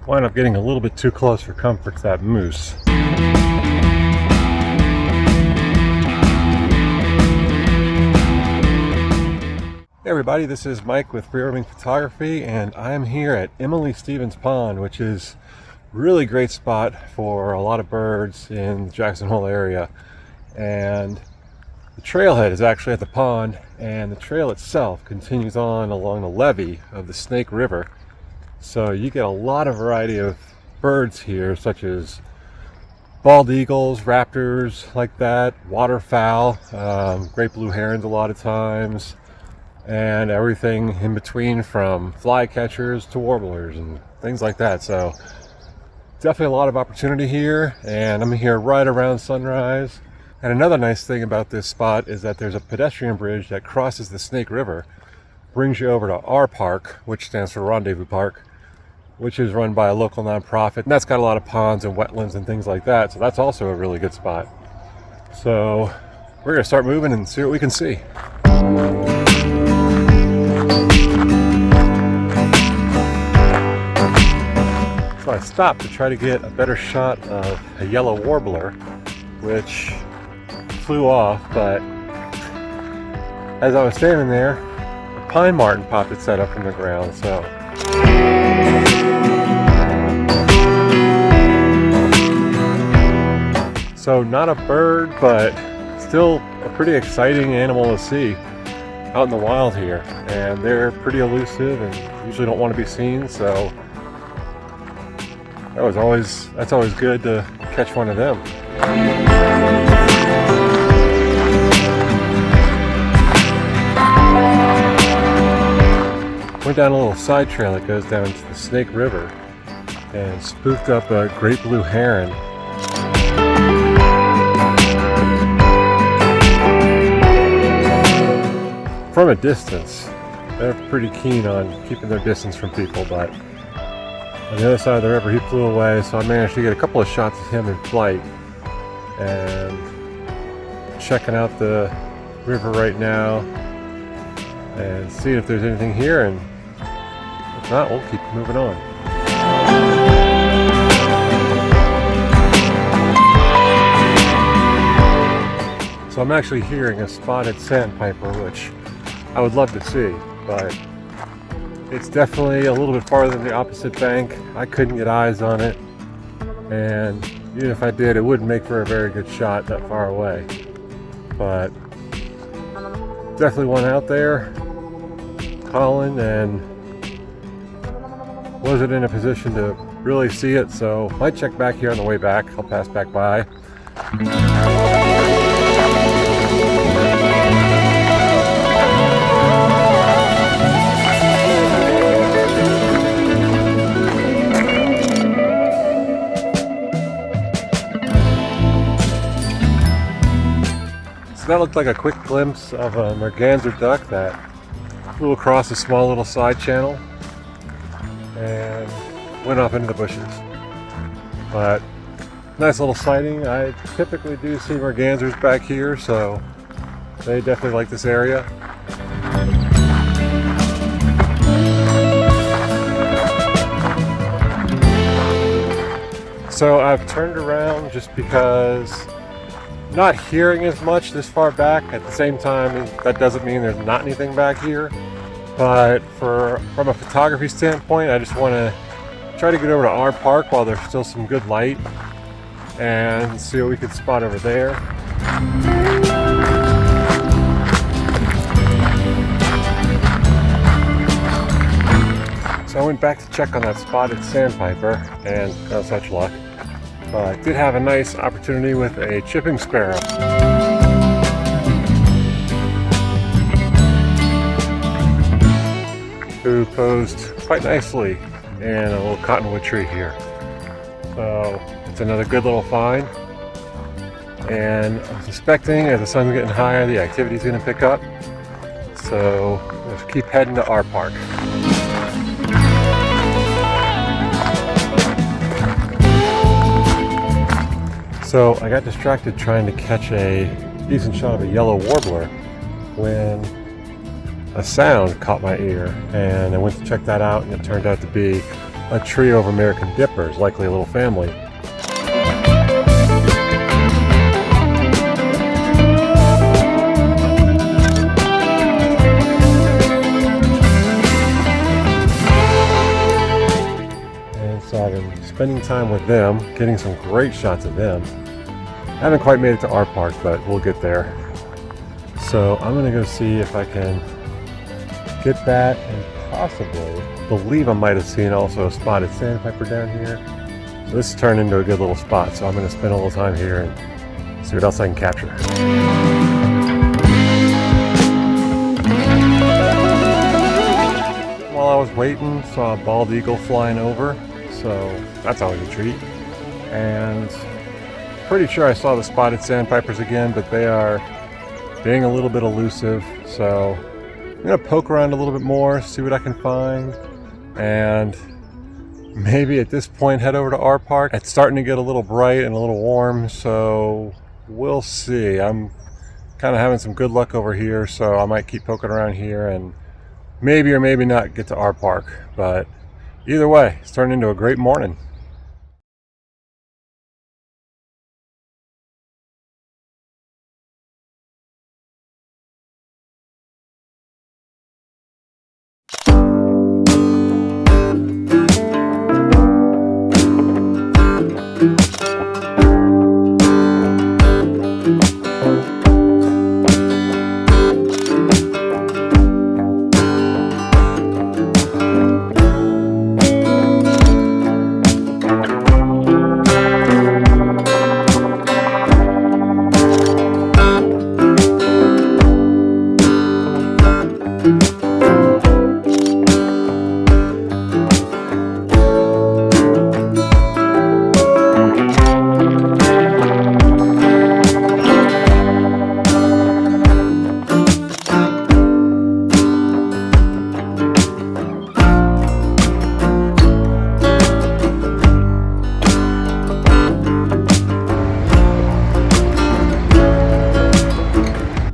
Wound up getting a little bit too close for comfort to that moose. Hey everybody, this is Mike with Wyoming Photography, and I am here at Emily Stevens Pond, which is a really great spot for a lot of birds in the Jackson Hole area. And the trailhead is actually at the pond, and the trail itself continues on along the levee of the Snake River. So you get a lot of variety of birds here, such as bald eagles, raptors like that, waterfowl, great blue herons a lot of times, and everything in between from flycatchers to warblers and things like that. So definitely a lot of opportunity here, and I'm here right around sunrise. And another nice thing about this spot is that there's a pedestrian bridge that crosses the Snake River, brings you over to our park, which stands for Rendezvous Park, which is run by a local nonprofit, and that's got a lot of ponds and wetlands and things like that. So that's also a really good spot. So we're gonna start moving and see what we can see. So I stopped to try to get a better shot of a yellow warbler, which flew off, but as I was standing there, a pine martin popped its head up from the ground. So not a bird, but still a pretty exciting animal to see out in the wild here. And they're pretty elusive and usually don't want to be seen, so that's always good to catch one of them. Went down a little side trail that goes down to the Snake River and spooked up a great blue heron. From a distance, they're pretty keen on keeping their distance from people, but on the other side of the river he flew away, so I managed to get a couple of shots of him in flight. And checking out the river right now and seeing if there's anything here, and if not, we'll keep moving on. So I'm actually hearing a spotted sandpiper, which I would love to see, but it's definitely a little bit farther than the opposite bank. I couldn't get eyes on it, and even if I did, it wouldn't make for a very good shot that far away. But definitely one out there calling, and wasn't in a position to really see it, so might check back here on the way back. I'll pass back by. So that looked like a quick glimpse of a merganser duck that flew across a small little side channel and went off into the bushes. But nice little sighting. I typically do see mergansers back here, so they definitely like this area. So I've turned around just because not hearing as much this far back. At the same time, that doesn't mean there's not anything back here, but from a photography standpoint, I just want to try to get over to our park while there's still some good light and see what we can spot over there. So I went back to check on that spotted sandpiper, and no such luck. But I did have a nice opportunity with a chipping sparrow. Who posed quite nicely in a little cottonwood tree here. So it's another good little find. And I'm suspecting as the sun's getting higher, the activity's going to pick up. So let's keep heading to our park. So I got distracted trying to catch a decent shot of a yellow warbler when a sound caught my ear, and I went to check that out, and it turned out to be a trio of American dippers, likely a little family. And so I've been spending time with them, getting some great shots of them. I haven't quite made it to our park, but we'll get there. So I'm gonna go see if I can get that, and possibly, believe I might have seen also a spotted sandpiper down here. So this turned into a good little spot, so I'm gonna spend a little time here and see what else I can capture. While I was waiting, saw a bald eagle flying over, so that's always a treat. And pretty sure I saw the spotted sandpipers again, but they are being a little bit elusive, so I'm gonna poke around a little bit more, see what I can find, and maybe at this point head over to our park. It's starting to get a little bright and a little warm, so we'll see. I'm kind of having some good luck over here, so I might keep poking around here and maybe or maybe not get to our park. But either way, it's turning into a great morning.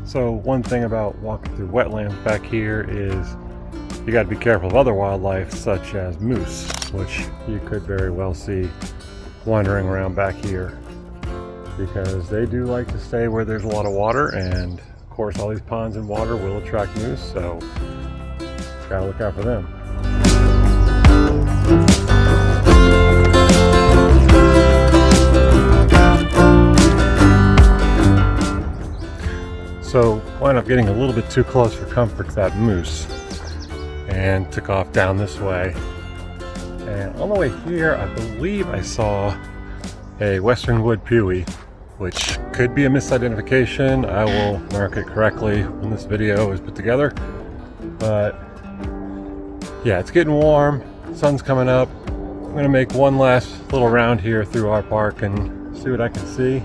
So one thing about walking through wetlands back here is you got to be careful of other wildlife such as moose, which you could very well see wandering around back here because they do like to stay where there's a lot of water, and of course all these ponds and water will attract moose, so gotta look out for them. So wound up getting a little bit too close for comfort to that moose and took off down this way. And on the way here, I believe I saw a western wood pewee, which could be a misidentification. I will mark it correctly when this video is put together. But yeah, it's getting warm, sun's coming up. I'm gonna make one last little round here through our park and see what I can see.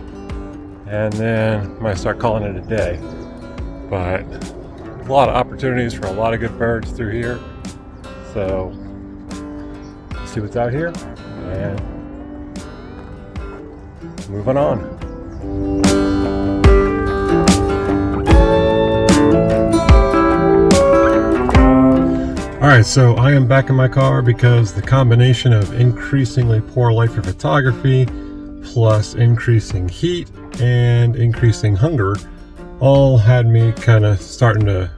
And then I might start calling it a day. But a lot of opportunities for a lot of good birds through here. So let's see what's out here and moving on. All right, so I am back in my car because the combination of increasingly poor light for photography plus increasing heat and increasing hunger all had me kind of starting to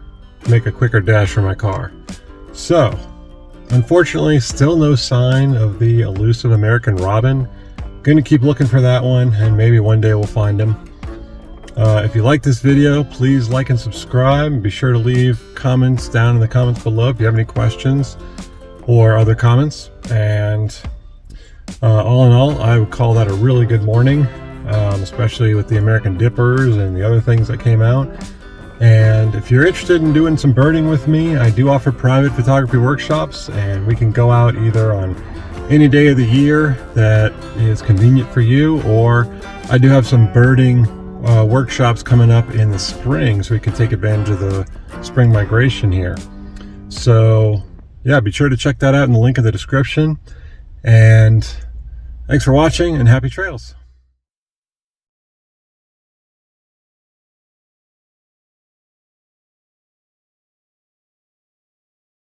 make a quicker dash for my car. So unfortunately, still no sign of the elusive American robin. Gonna keep looking for that one, and maybe one day we'll find him. If you like this video, please like and subscribe, and be sure to leave comments down in the comments below if you have any questions or other comments. And all in all, I would call that a really good morning, especially with the American dippers and the other things that came out. And if you're interested in doing some birding with me, I do offer private photography workshops, and we can go out either on any day of the year that is convenient for you, or I do have some birding workshops coming up in the spring, so we can take advantage of the spring migration here. So yeah, be sure to check that out in the link in the description. And thanks for watching, and happy trails.